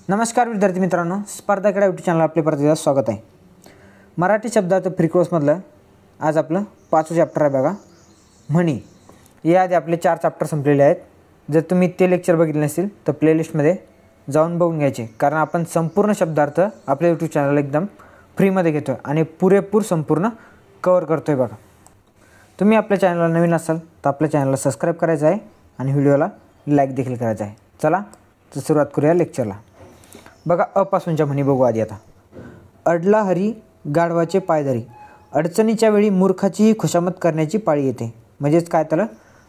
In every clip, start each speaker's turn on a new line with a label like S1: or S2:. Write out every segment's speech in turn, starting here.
S1: नमस्कार विद्यार्थी मित्रांनो, स्पर्धा क्रीडा यूट्यूब चॅनल आपले परत एकदा स्वागत आहे। मराठी शब्दार्थ फ्री कोर्समधलं आज आपलं 5वं चॅप्टर आहे बघा, म्हणी। याआधी आपले 4 चॅप्टर संपलेले आहेत। जर तुम्ही ते लेक्चर बघितले नसेल तर प्लेलिस्टमध्ये जाऊन बघून घ्यायचे, कारण आपण संपूर्ण शब्दार्थ आपल्या यूट्यूब चॅनलला एकदम फ्रीमध्ये घेतो आणि पुरेपूर संपूर्ण कव्हर करतो आहे बघा। तुम्ही आपल्या चॅनलला नवीन असाल तर आपल्या चॅनलला सबस्क्राईब करायचं आहे आणि व्हिडिओला लाईक देखील करायचं आहे। चला तर सुरुवात करूया लेक्चरला। बघा, अपासूनच्या म्हणी बघू आधी आता। अडला हरी गाढवाचे पायधरी, अडचणीच्या वेळी मूर्खाचीही खुशामत करण्याची पाळी येते। म्हणजेच काय, त्याला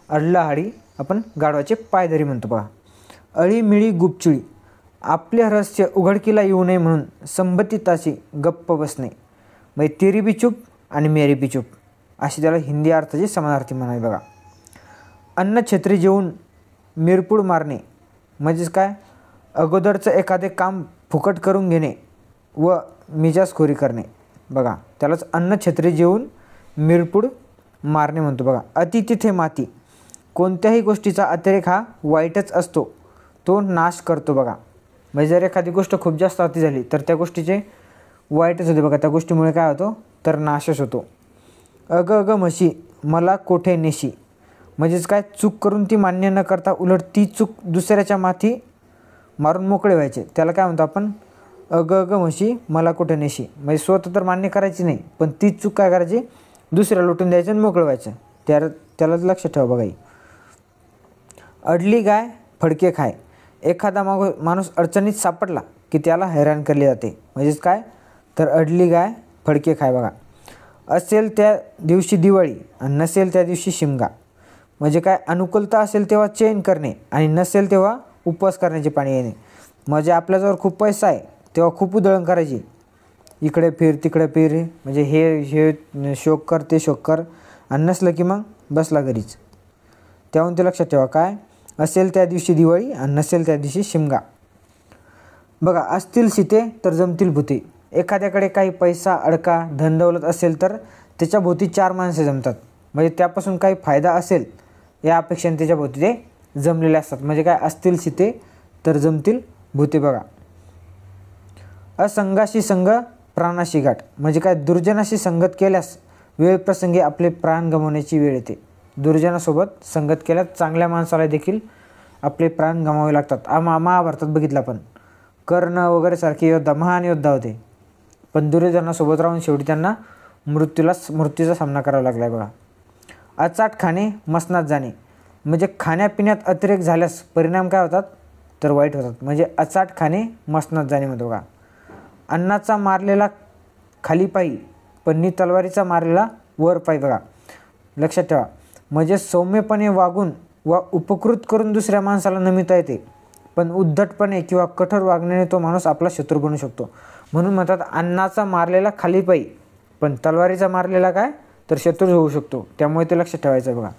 S1: अडला हरी आपण गाढवाचे पायधरी म्हणतो बघा। अळीमिळी गुपचुळी, आपले रहस्य उघडकीला येऊ नये म्हणून संबंधिताशी गप्प बसणे। म्हणजे तेरी बी चूप आणि मेरी बी चूप अशी त्याला हिंदी अर्थाची समानार्थी म्हणावी बघा। अन्न छत्री जेवून मिरपूड मारणे, म्हणजेच काय, अगोदरचं एखादे काम फुकट करून घेणे व मिजाजखोरी करणे बघा, त्यालाच अन्न छत्री जेवून मिरपूड मारणे म्हणतो बघा। अति तिथे माती, कोणत्याही गोष्टीचा अतिरेक हा वाईटच असतो, तो नाश करतो बघा। म्हणजे जर एखादी गोष्ट खूप जास्त अति झाली तर त्या गोष्टीचे वाईटच होते बघा, त्या गोष्टीमुळे काय होतो तर नाशच होतो। अग अग म्हशी मला कोठे नेशी, म्हणजेच काय, चूक करून ती मान्य न करता उलट ती चूक दुसऱ्याच्या माथी मारून मोकळे व्हायचे, त्याला काय म्हणतो आपण, अग अग म्हशी मला कुठे नेशी। म्हणजे स्वतः तर मान्य करायची नाही, पण ती चूक काय करायची, दुसऱ्याला लुटून द्यायचं आणि मोकळं व्हायचं, त्यालाच लक्षात ठेवा बघा। अडली गाय फडके खाय, एखादा माणूस अडचणीत सापडला की त्याला हैराण केले जाते। म्हणजेच काय, तर अडली गाय फडके खाय बघा। असेल त्या दिवशी दिवाळी आणि नसेल त्या दिवशी शिमगा, म्हणजे काय, अनुकूलता असेल तेव्हा चैन करणे आणि नसेल तेव्हा उपवास करण्याची पाळी येणे। म्हणजे आपल्याजवळ खूप पैसा आहे तेव्हा खूप उधळण करायची, इकडे फिर तिकडे फिर, म्हणजे हे शोक कर ते शोक कर, आणि नसलं की मग बसला घरीच। त्याहून ते लक्षात ठेवा, काय, असेल त्या दिवशी दिवाळी आणि नसेल त्या दिवशी शिमगा बघा। असतील सीते तर जमतील भूते, एखाद्याकडे काही पैसा अडका धनदौलत असेल तर त्याच्या भोवती 4 माणसे जमतात। म्हणजे त्यापासून काही फायदा असेल या अपेक्षेने त्याच्या भोवती ते जमलेले असतात। म्हणजे काय, असतील सीते तर जमतील भूते बघा। असंगाशी संग प्राणाशी गाठ, म्हणजे काय, दुर्जनाशी संगत केल्यास वेळ प्रसंगी आपले प्राण गमावण्याची वेळ येते। दुर्जनासोबत संगत केल्यास चांगल्या माणसाला देखील आपले प्राण गमावे लागतात। महाभारतात बघितलं आपण, कर्ण वगैरे सारखे योद्धा, महान योद्धा होते, पण दुर्योधनासोबत राहून शेवटी त्यांना मृत्यूचा सामना करावा लागला आहे बघा। अचाट खाणे मसनात जाणे, म्हणजे खाण्यापिण्यात अतिरेक झाल्यास परिणाम काय होतात तर वाईट होतात। म्हणजे अचाट खाणे मसनात जाणे म्हणतो बघा। अन्नाचा मारलेला खाली पायी पण तलवारीचा मारलेला वर पायी बघा, लक्षात ठेवा। म्हणजे सौम्यपणे वागून व उपकृत करून दुसऱ्या माणसाला नमिता येते, पण उद्धटपणे किंवा कठोर वागण्याने तो माणूस आपला शत्रू बनू शकतो। म्हणून म्हणतात, अन्नाचा मारलेला खाली पायी पण तलवारीचा मारलेला काय तर शत्रू होऊ शकतो, त्यामुळे ते लक्षात ठेवायचं आहे बघा।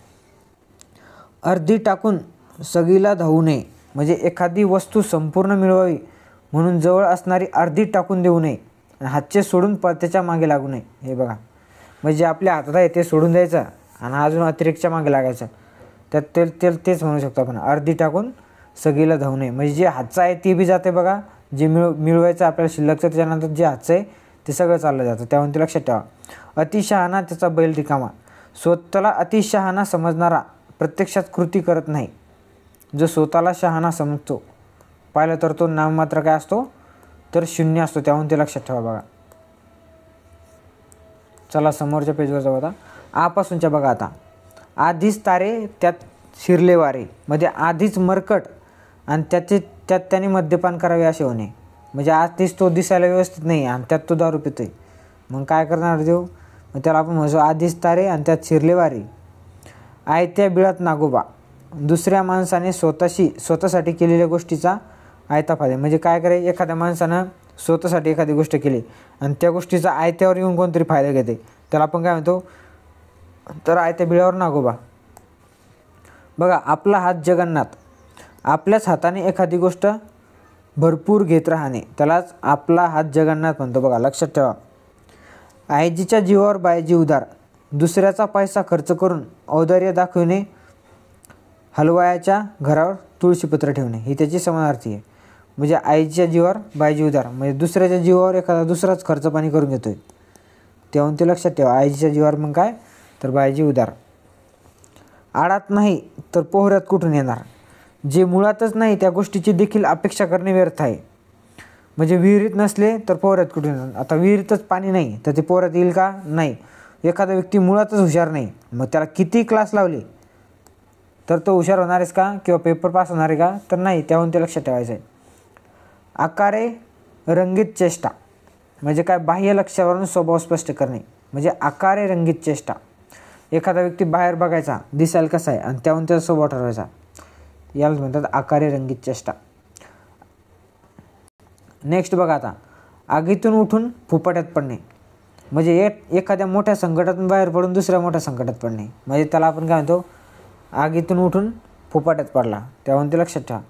S1: अर्धी टाकून सगळीला धावू नये, म्हणजे एखादी वस्तू संपूर्ण मिळवावी म्हणून जवळ असणारी अर्धी टाकून देऊ नये आणि हातचे सोडून त्याच्या मागे लागू नये हे बघा। म्हणजे आपल्या हातात आहे ते सोडून द्यायचं आणि अजून अतिरेकच्या मागे लागायचं, त्यात तेच म्हणू शकतो आपण, अर्धी टाकून सगळीला धावू नये। म्हणजे जे हातचं आहे ते बी जाते बघा, जे मिळवायचं आपल्याला शिल्लकचं, त्याच्यानंतर जे हातचं आहे ते सगळं चाललं जातं, त्याहून ते लक्षात ठेवा। अतिशहाणा त्याचा बैल रिकामा, स्वतःला अतिशहाणा समजणारा प्रत्यक्षात कृती करत नाही। जो स्वतःला शहाणा समजतो पाहिलं तर तो नाममात्र काय असतो तर शून्य असतो, त्याहून ते लक्षात ठेवा बघा। चला समोरच्या पेजवर जाऊ आता। आपासूनच्या बघा आता। आधीच तारे त्यात शिरले वारे, म्हणजे आधीच मरकट आणि त्यात त्याने मद्यपान करावे असे होणे। म्हणजे आधीच तो दिसायला व्यवस्थित नाही आणि त्यात तो दारू पितोय, मग काय करणार देव, मग त्याला आपण म्हणतो आधीच तारे आणि त्यात शिरले वारे। आयत्या बिळात नागोबा, दुसऱ्या माणसाने स्वतःसाठी केलेल्या गोष्टीचा आयता फायदा। म्हणजे काय करायचं, एखाद्या माणसानं स्वतःसाठी एखादी गोष्ट केली आणि त्या गोष्टीचा आयत्यावर येऊन कोणतरी फायदा घेते, त्याला आपण काय म्हणतो तर आयत्या बिळावर नागोबा बघा। आपला हात जगन्नाथ, आपल्याच हाताने एखादी गोष्ट भरपूर घेत राहणे, त्यालाच आपला हात जगन्नाथ म्हणतो बघा, लक्षात ठेवा। आयजीच्या जीवावर बायजी उदार, दुसऱ्याचा पैसा खर्च करून औदार्य दाखविणे, हलवायाच्या घरावर तुळशीपत्र ठेवणे ही त्याची समानार्थी आहे। म्हणजे आईच्या जीवावर बाईची उदार, म्हणजे दुसऱ्याच्या जीवावर एखादा दुसराच खर्च पाणी करून घेतोय, तेव्हा ते लक्षात ठेवा. आईच्या जीवावर मग काय तर बाईची उदार. आडात नाही तर पोहऱ्यात कुठून येणार. जे मुळातच नाही त्या गोष्टीची देखील अपेक्षा करणे व्यर्थ आहे. म्हणजे विहिरीत नसले तर पोहऱ्यात कुठून येणार. आता विहिरीतच पाणी नाही तर ते पोहऱ्यात येईल का? नाही. एखादा व्यक्ती मुळातच हुशार नाही, मग त्याला किती क्लास लावले तर तो हुशार होणार आहेस का किंवा पेपर पास होणार आहे का? तर नाही. त्याहून ते लक्षात ठेवायचं आहे. आकारे रंगीत चेष्टा म्हणजे काय? बाह्य लक्ष्यावरून स्वभाव स्पष्ट करणे म्हणजे आकारे रंगीत चेष्टा. एखादा व्यक्ती बाहेर बघायचा, दिसायला कसा आहे आणि त्याहून त्याचा स्वभाव ठरवायचा, याला म्हणतात आकारे रंगीत चेष्टा. नेक्स्ट बघा आता, आगीतून उठून फुपाट्यात पडणे म्हणजे एखाद्या मोठ्या संकटातून बाहेर पडून दुसऱ्या मोठ्या संकटात पडणे, म्हणजे त्याला आपण काय म्हणतो? आगीतून उठून फुपाट्यात पडला. त्याहून ते लक्षात ठेवा.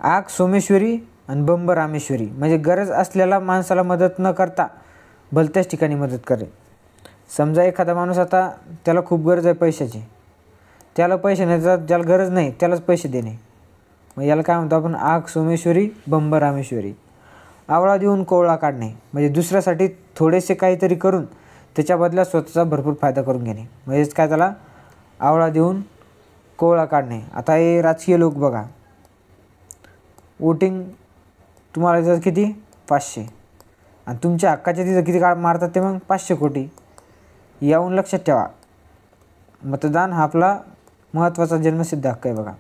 S1: आग सोमेश्वरी आणि बंब रामेश्वरी म्हणजे गरज असलेल्या माणसाला मदत न करता भलत्याच ठिकाणी मदत करे. समजा एखादा माणूस आता त्याला खूप गरज आहे पैशाची, त्याला पैसे नाही तर ज्याला गरज नाही त्यालाच पैसे देणे, मग याला काय म्हणतो आपण? आग सोमेश्वरी बंब रामेश्वरी. आवळा देऊन कोवळा काढणे म्हणजे दुसऱ्यासाठी थोडेसे काहीतरी करून त्याच्या बदल्यात स्वतःचा भरपूर फायदा करून घेणे, म्हणजेच काय त्याला आवळा देऊन कोवळा काढणे. आता हे राजकीय लोक बघा, वोटिंग तुम्हाला देतात किती? 500, आणि तुमच्या हक्काच्या तिथं किती काळ मारतात ते मग? 500 कोटी. यावून लक्षात ठेवा, मतदान हा आपला महत्त्वाचा जन्मसिद्ध हक्क आहे. बघा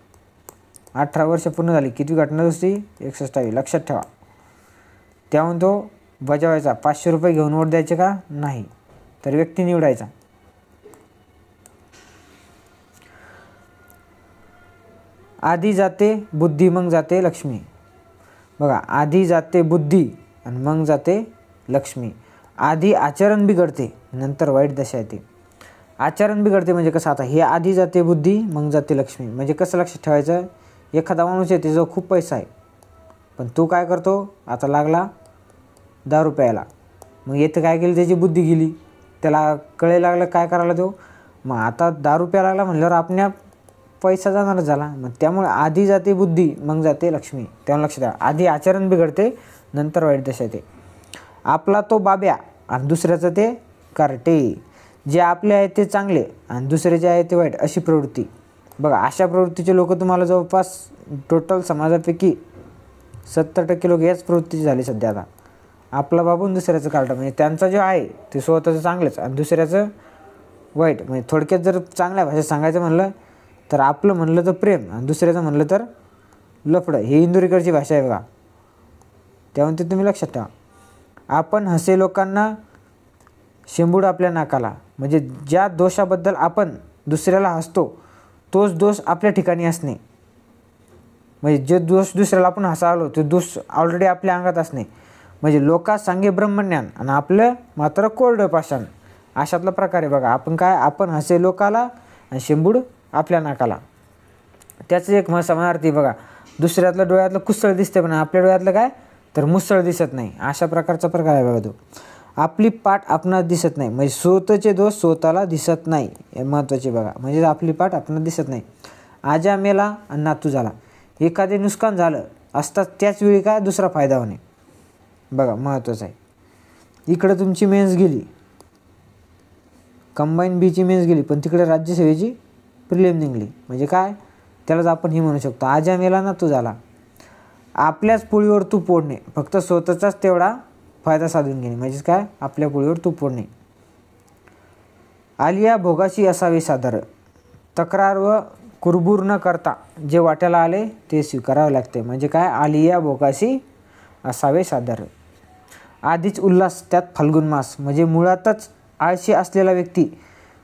S1: 18 वर्ष पूर्ण झाली, किती घटना दुसरी? 61वी. लक्षात ठेवा. त्याहून तो बजावायचा. 500 रुपये घेऊन वोट द्यायचे का? नाही. तर व्यक्ती निवडायचा. आधी जाते बुद्धी मग जाते लक्ष्मी. बघा आधी जाते बुद्धी आणि मग जाते लक्ष्मी. आधी आचरण बिघडते नंतर वाईट दशा येते. आचरण बिघडते म्हणजे कसं? आता हे आधी जाते बुद्धी मग जाते लक्ष्मी म्हणजे कसं लक्षात ठेवायचं? एखादा माणूस आहे त्याचा खूप पैसा आहे, पण तो काय करतो? आता लागला दारू प्यायला, मग येतं काय केलं? त्याची बुद्धी गेली, त्याला कळे लागलं काय करायला तो, मग आता दारू प्यायला लागला म्हणल्यावर आपल्या पैसा जाणारच झाला. मग त्यामुळे आधी जाते बुद्धी मग जाते लक्ष्मी. त्यामुळे लक्षात द्या, आधी आचरण बिघडते नंतर वाईट दशा येते. आपला तो बाब्या आणि दुसऱ्याचं ते कार्टे. जे आपले आहे ते चांगले आणि दुसरे जे आहे ते वाईट, अशी प्रवृत्ती. बघा अशा प्रवृत्तीचे लोक तुम्हाला जवळपास टोटल समाजापैकी 70% लोक याच प्रवृत्तीचे झाले सध्या. आता आपला बाबू आणि दुसऱ्याचं कार्ट म्हणजे त्यांचं जे आहे ते स्वतःचं चांगलंच आणि दुसऱ्याचं वाईट. म्हणजे थोडक्यात जर चांगल्या भाषेत सांगायचं म्हणलं तर आपलं म्हणलं तर प्रेम आणि दुसऱ्याचं म्हणलं तर लफडं. ही इंदुरीकडची भाषा आहे बघा. त्यामुळे ते तुम्ही लक्षात ठेवा. आपण हसे लोकांना शेंबूड आपल्या नाकाला म्हणजे ज्या दोषाबद्दल आपण दुसऱ्याला हसतो तोच दोष आपल्या ठिकाणी असणे. म्हणजे जे दोष दुसऱ्याला आपण हसावलो ते दोष ऑलरेडी आपल्या अंगात असणे. म्हणजे लोका सांगे ब्रह्मज्ञान आणि आपलं मात्र कोरडं पाषाण, अशातला प्रकार आहे बघा. आपण काय? आपण हसे लोकाला आणि शेंबूड आपल्या नाकाला. त्याचं एक समानार्थी बघा, दुसऱ्यातलं डोळ्यातलं कुसळ दिसते पण आपल्या डोळ्यातलं काय तर मुसळ दिसत नाही, अशा प्रकारचा प्रकार आहे बघा तो. आपली पाठ आपणास दिसत नाही म्हणजे स्वतःचे दोष स्वतःला दिसत नाही, हे महत्त्वाचे बघा. म्हणजे आपली पाठ आपणास दिसत नाही. आजा मेला आणि नातू झाला. एखादे नुकसान झालं असताच त्याच वेळी काय दुसरा फायदा होणे, बघा महत्त्वाचं आहे. इकडं तुमची मेन्स गेली, कंबाईन बीची मेन्स गेली, पण तिकडे राज्यसेवेची प्रिलिम निघली म्हणजे काय? त्यालाच आपण हे म्हणू शकतो आजा मेला नातू झाला. आपल्याच पोळीवर तूप फोडणे, फक्त स्वतःचाच तेवढा फायदा साधून घेणे म्हणजेच काय? आपल्या पोळीवर तूप फोडणे. आलिया भोगाशी असावे सादर. तक्रार व कुरबूर न करता जे वाट्याला आले ते स्वीकारावे लागते म्हणजे काय? आलिया भोगाशी असावे सादर. आधीच उल्हास त्यात फाल्गुन मास म्हणजे मुळातच आळशी असलेला व्यक्ती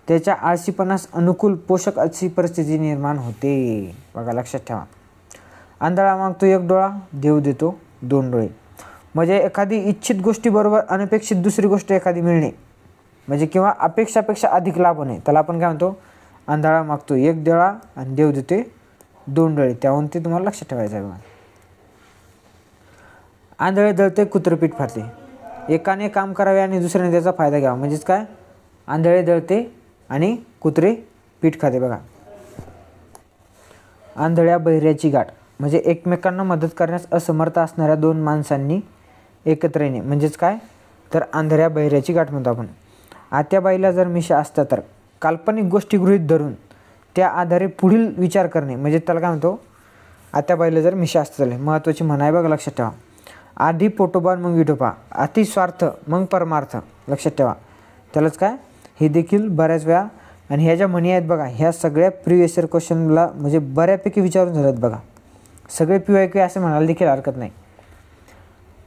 S1: त्याच्या आळशीपणास अनुकूल पोषक अशी परिस्थिती निर्माण होते, बघा लक्षात ठेवा. आंधळा मागतो एक डोळा, देव देतो 2 डोळे. म्हणजे एखादी इच्छित गोष्टीबरोबर अनपेक्षित दुसरी गोष्ट एखादी मिळणे म्हणजे किंवा अपेक्षापेक्षा अधिक लाभ होणे, त्याला आपण काय म्हणतो? आंधळा मागतो एक डोळा आणि देव देते 2 डोळे. त्याहून ते तुम्हाला लक्षात ठेवायचं आहे बघा. आंधळे दळते कुत्र पीठ फाडते. एकाने काम करावे आणि दुसऱ्याने त्याचा फायदा घ्यावा म्हणजेच काय? आंधळे दळते आणि कुत्रे पीठ खाते बघा. आंधळ्या बहिऱ्याची गाठ म्हणजे एकमेकांना मदत करण्यास असमर्थ असणाऱ्या दोन माणसांनी एकत्र येणे म्हणजेच काय, तर अंधाऱ्या बहिऱ्याची गाठ म्हणतो आपण. आत्याबाईला जर मिशा असता तर काल्पनिक गोष्टी गृहीत धरून त्या आधारे पुढील विचार करणे म्हणजे त्याला काय म्हणतो, आत्याबाईला जर मिशा असता तर. महत्त्वाची म्हण आहे बघा, लक्षात ठेवा. आधी पोटोबा मग विठोबा, अति स्वार्थ मग परमार्थ, लक्षात ठेवा. त्यालाच काय, हे देखील बऱ्याच वेळा आणि ह्या ज्या म्हणी आहेत बघा, ह्या सगळ्या प्रिव्हियस इयर क्वेश्चनला म्हणजे बऱ्यापैकी विचारून झाल्यात बघा. सगळे PYQ असं म्हणायला देखील हरकत नाही.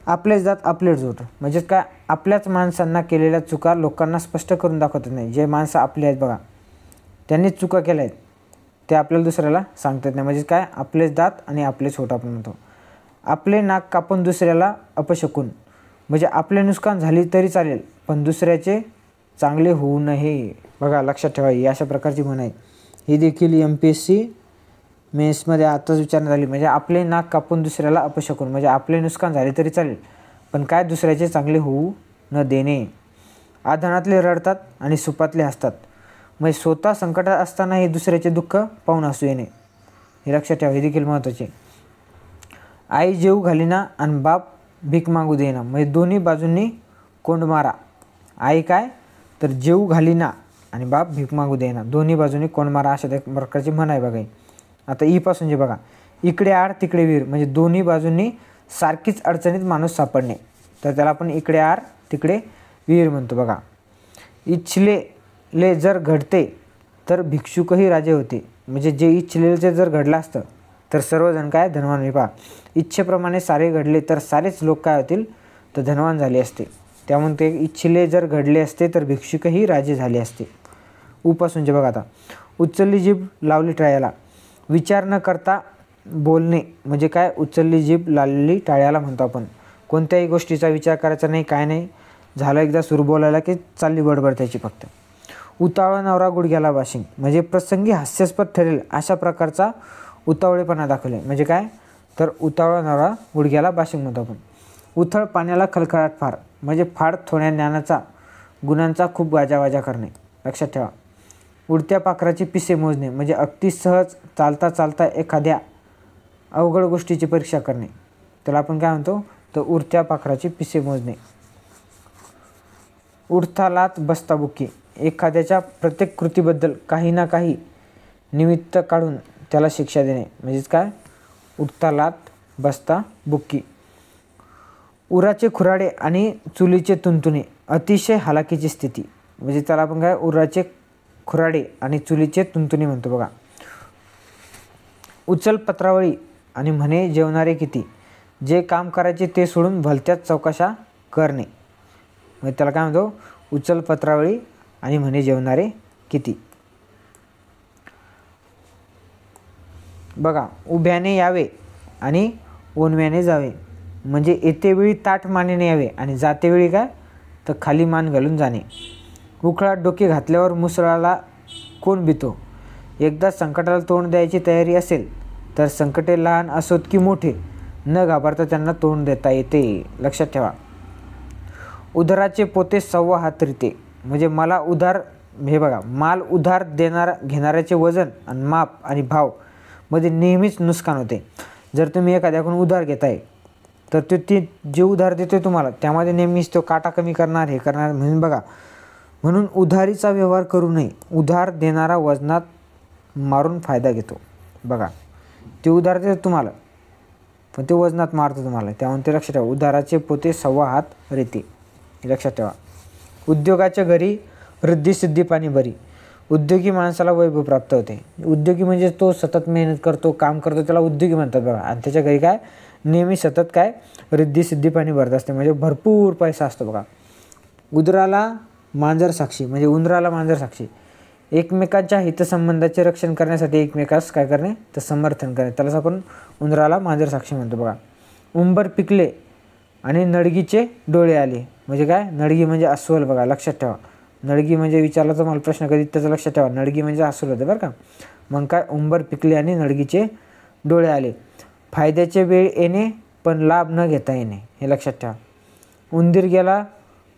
S1: आपलेच जात आपलेच जोड म्हणजेच काय, आपल्याच माणसांना केलेल्या चुका लोकांना स्पष्ट करून दाखवत नाही. जे माणसं आपले आहेत बघा, त्यांनीच चुका केल्या आहेत ते आपल्याला दुसऱ्याला सांगतात नाही. म्हणजे काय, आपलेच दात आणि आपलेच होठ आपण म्हणतो. आपले नाक कापून दुसऱ्याला अपशकून म्हणजे आपले नुकसान झाली तरी चालेल पण दुसऱ्याचे चांगले होऊ नये. बघा लक्षात ठेवा, ही अशा प्रकारची म्हण आहे. ही देखील MPSC मेन्समध्ये आताच विचारण्यात आली. म्हणजे आपले नाक कापून दुसऱ्याला अपशकून म्हणजे आपले नुकसान झाले तरी चालेल पण काय, दुसऱ्याचे चांगले होऊ न देणे. आधानातले रडतात आणि सुपातले हसतात म्हणजे स्वतः संकटात असतानाही दुसऱ्याचे दुःख पाहून हसू येणे. हे लक्षात ठेवा, हे देखील महत्त्वाचे. आई जेऊ घालीना आणि बाप भीक मागू देना म्हणजे दोन्ही बाजूंनी कोंड मारा. आई काय, तर जेऊ घालीना आणि बाप भीक मागू देना, दोन्ही बाजूंनी कोंड मारा अशा प्रकारची म्हण आहे बघा. आता पासून जे बघा, इकडे आड तिकडे वीर म्हणजे दोन्ही बाजूंनी सारखीच अडचणीत माणूस सापडणे, तर त्याला आपण इकडे आड तिकडे वीर म्हणतो बघा. इच्छलेले जर घडते तर भिक्षुकही राजे होते म्हणजे जे इच्छलेले जर घडलं असतं तर सर्वजण काय, धनवान होईल. पहा, इच्छेप्रमाणे सारे घडले तर सारेच लोक काय होतील, तर धनवान झाले असते. त्यामुळे ते इच्छिले जर घडले असते तर भिक्षुकही राजे झाले असते. उपासून जे बघा, आता उचलली जीभ लावली टाळ्याला विचार न करता बोलणे म्हणजे काय, उचलली जीभ लावली टाळ्याला म्हणतो आपण. कोणत्याही गोष्टीचा विचार करायचा नाही, काय नाही, झालं एकदा सुरू बोलायला की चालली बडबड त्याची फक्त. उतावळा नवरा गुडघ्याला बाशिंग म्हणजे प्रसंगी हास्यास्पद ठरेल अशा प्रकारचा उतावळेपणा दाखवले म्हणजे काय, तर उतावळा नवरा गुडघ्याला बाशिंग म्हणतो आपण. उथळ पाण्याला खलखलाट फार म्हणजे फार थोड्या ज्ञानाचा गुणांचा खूप गाजावाजा करणे, लक्षात ठेवा. उडत्या पाखराची पिसे मोजणे म्हणजे अगदी सहज चालता चालता एखाद्या अवघड गोष्टीची परीक्षा करणे, त्याला आपण काय म्हणतो, तर उडत्या पाखराची पिसे मोजणे. उठता लाथ बसता बुक्की एखाद्याच्या प्रत्येक कृतीबद्दल काही ना काही निमित्त काढून त्याला शिक्षा देणे म्हणजेच काय, उठता लाथ बसता बुक्की. उराचे खुराडे आणि चुलीचे तुंतुणे अतिशय हालाकीची स्थिती म्हणजे त्याला आपण काय, उराचे खुराडे आणि चुलीचे तुंतुणे म्हणतो बघा. उचल पत्रावळी आणि म्हणे जेवणारे किती जे काम करायचे ते सोडून भलत्याच चौकशा करणे म्हणजे त्याला काय म्हणतो, उचल पत्रावळी आणि म्हणे जेवणारे किती. बघा, उभ्याने यावे आणि ओनव्याने जावे म्हणजे येतेवेळी ताठ मानेने यावे आणि जातेवेळी काय, तर खाली मान घालून जाणे. उखळात डोके घातल्यावर मुसळाला कोण भीतो एकदा संकटाला तोंड द्यायची तयारी असेल तर संकटे लहान असोत की मोठे न घाबरता त्यांना तोंड देता येते, लक्षात ठेवा. उधाराचे पोते सव्वा हात रिते म्हणजे मला उधार, हे बघा, माल उधार घेणाऱ्याचे वजन आणि माप आणि भाव मध्ये नेहमीच नुकसान होते. जर तुम्ही एखाद्याकडून उधार घेताय तर ते जे उधार देतोय तुम्हाला त्यामध्ये नेहमीच तो काटा कमी करणार, हे करणार. म्हणून बघा, म्हणून उधारीचा व्यवहार करू नये. उधार देणारा वजनात मारून फायदा घेतो. बघा, ते उधार देतो तुम्हाला पण ते वजनात मारतो तुम्हाला, त्यामुळे ते लक्षात ठेवा. उधाराचे पोते सव्वा हात रेते, हे लक्षात ठेवा. उद्योगाच्या घरी वृद्धी सिद्धी पाणी बरी उद्योगी माणसाला वैभव प्राप्त होते. उद्योगी म्हणजे तो सतत मेहनत करतो, काम करतो, त्याला उद्योगी म्हणतात बघा. आणि त्याच्या घरी काय, नेहमी सतत काय, रिद्धी सिद्धी पाणी भरत असते म्हणजे भरपूर पैसा असतो बघा. उंदराला मांजर साक्षी म्हणजे उंदराला मांजर साक्षी एकमेकांच्या हितसंबंधाचे रक्षण करण्यासाठी एकमेकास काय करणे, तर समर्थन करणे, त्यालाच आपण उंदराला मांजर साक्षी म्हणतो बघा. उंबर पिकले आणि नडगीचे डोळे आले म्हणजे काय, नडगी म्हणजे अस्वल बघा, लक्षात ठेवा. नडगी म्हणजे विचारला तर मला प्रश्न कधी त्याचं लक्षात ठेवा, नडगी म्हणजे अस्वल होतं बरं का. मग काय, उंबर पिकले आणि नडगीचे डोळे आले. फायद्याचे वेळ येणे पण लाभ न घेता येणे, हे लक्षात ठेवा. उंदीर गेला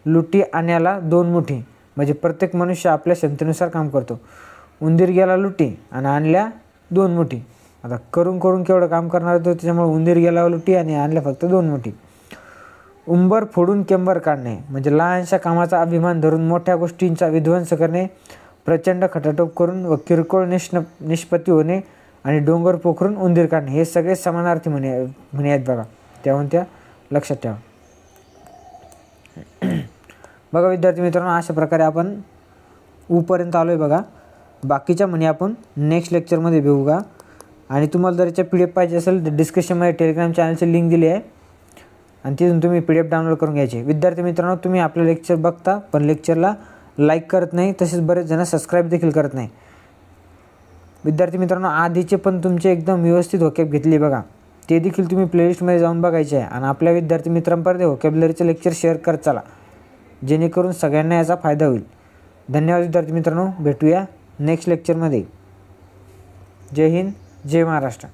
S1: लुटी आण्याला 2 मुठी म्हणजे प्रत्येक मनुष्य आपल्या क्षमतेनुसार काम करतो. उंदीर गेला लुटी आणि आणल्या 2 मुठी आता करून करून केवढं काम करणार होतो, त्याच्यामुळे उंदीर गेला उलटी आणि आणल्या फक्त 2 मुठी. उंबर फोडून केंबर काढणे म्हणजे लहानशा कामाचा अभिमान धरून मोठ्या गोष्टींचा विध्वंस करणे, प्रचंड खटाटोप करून व किरकोळ निष्पत्ती होणे आणि डोंगर पोखरून उंदीर काढणे हे सगळे समानार्थी म्हणे आहेत बघा. त्या लक्षात ठेवा. बघा विद्यार्थी मित्रांनो, अशा प्रकारे आपण पर्यंत आलो आहे बघा. बाकीच्या म्हणी आपण नेक्स्ट लेक्चरमध्ये बघू का. आणि तुम्हाला जर याच्या PDF पाहिजे असेल तर डिस्क्रिप्शनमध्ये टेलिग्राम चॅनलची लिंक दिली आहे आणि तिथून तुम्ही PDF डाउनलोड करून घ्यायचे. विद्यार्थी मित्रांनो, तुम्ही आपलं लेक्चर बघता पण लेक्चरला लाईक करत नाही, तसेच बरेच जण सबस्क्राईब देखील करत नाही. विद्यार्थी मित्रांनो, आधीचे पण तुमचे एकदम व्यवस्थित व्होकॅब घेतली बघा, ते देखील तुम्ही प्लेलिस्टमध्ये जाऊन बघायचे आहे. आणि आपल्या विद्यार्थी मित्रांपर्यंत व्होकॅब्युलरीचे लेक्चर शेअर करत चला, जेणेकरून सगळ्यांना याचा फायदा होईल. धन्यवाद विद्यार्थी मित्रांनो, भेटूया नेक्स्ट लेक्चरमध्ये. जय हिंद, जय महाराष्ट्र.